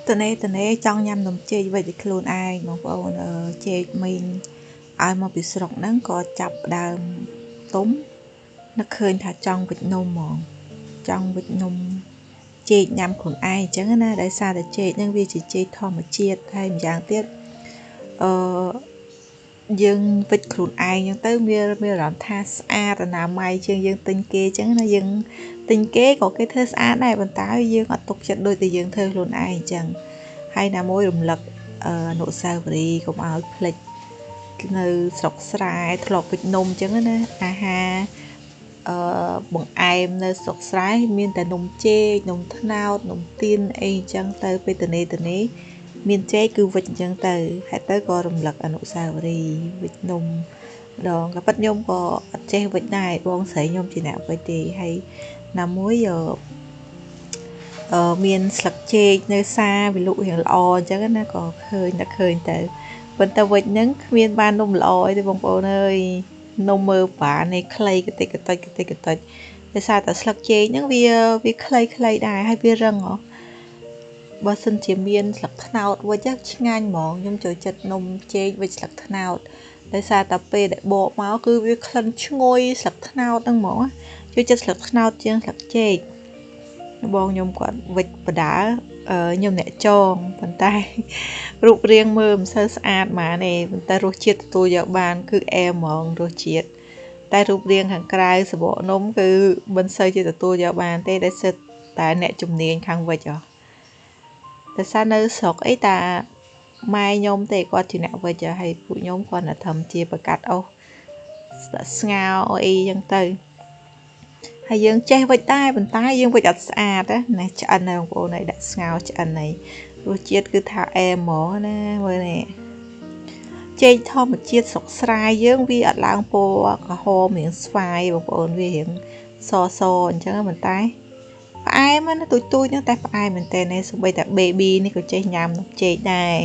តនេចង់ញ៉ាំនំចេកវិចឲ្យខ្លួនឯងបងប្អូនចេកមីងឲ្យមកពីស្រុកហ្នឹងក៏ចាប់ដើមទុំនឹកឃើញថាចង់វិចនំហ្មងចង់វិចនំចេកញ៉ាំខ្លួនឯងអញ្ចឹងណាដោយសារតែចេកហ្នឹងវាជាចេកធម្មជាតិហើយម្យ៉ាងទៀតយើងវិចខ្លួនឯងអញ្ចឹងទៅមានអារម្មណ៍ថាស្អាតអនាម័យជាងយើងទិញគេអញ្ចឹងណាយើងទិញគេក៏គេធ្វើស្អាតដែរប៉ុន្តែយើងអត់ទុកចិត្តដូចតែយើងធ្វើខ្លួនឯងអញ្ចឹងហើយណាមួយរំលឹកអនុស្សាវរីយ៍កុំឲ្យភ្លេចនៅស្រុកស្រែធ្លាប់វិចនំអញ្ចឹងណាអាហារបង្អែមនៅស្រុកស្រែមានតែនំចេកនំត្នោតនំទៀនអីអញ្ចឹងទៅពេលតនេមានចេកគឺវិចអញ្ចឹងទៅហើយទៅក៏រំលឹកអនុស្សាវរីយ៍វិចនំម្ដងក៏ប៉ិតខ្ញុំក៏អត់ចេះវិចដែរបងស្រីខ្ញុំជាអ្នកវិចទេហើយណាមួយមានស្លឹកចេកនៅសាវាលក់រៀងល្អអញ្ចឹងណាក៏ឃើញតែឃើញទៅប៉ុន្តែវិចហ្នឹងគ្មានបាននំល្អទេបងប្អូនអើយនំមើលបាននេះខ្លីកតិចដោយសារតែស្លឹកចេកហ្នឹងវាខ្លីដែរហើយវារឹងហ៎បើសិនជាមានស្លឹកត្នោតវិចឆ្ងាញ់ហ្មងខ្ញុំចូលចិត្តនំចេកវិចស្លឹកត្នោតដោយសារតែពេលដែលបកមកគឺវាក្លិនឈ្ងុយស្លឹកត្នោតហ្នឹងហ្មងចូលចិត្តស្លឹកត្នោតជាងស្លឹកចេកបងខ្ញុំគាត់វិចបដាខ្ញុំអ្នកចងប៉ុន្តែរូបរាងមើលមិនសូវស្អាតហ្មងទេប៉ុន្តែរសជាតិទទួលយកបានគឺអែមហ្មងរសជាតិតែរូបរាងខាងក្រៅសបកនំគឺមិនសូវជាទទួលយកបានទេដែលសិតតែអ្នកជំនាញខាងវិចតែសារនៅស្រុកអីតាម៉ែខ្ញុំទេគាត់ជាអ្នកវិចហើយពួកខ្ញុំគាត់តែធ្វើជាប្រកាត់អូស្ងោអីចឹងទៅហើយយើងចេះវិចដែរប៉ុន្តែយើងវិចអត់ស្អាតណាឆ្អិនណាបងប្អូនហើយដាក់ស្ងោឆ្អិនហើយរសជាតិគឺថាអែមហ្មងណាមើលនេះចេកធម្មជាតិស្រុកស្រែយើងវាអត់ឡើងពណ៌ក្រហមរៀងស្វាយបងប្អូនវារៀងសអញ្ចឹងប៉ុន្តែផ្អែមណាទូចហ្នឹងតែផ្អែមមែនតើនេះសូម្បីតែ baby នេះក៏ចេះញ៉ាំនំចេកដែរ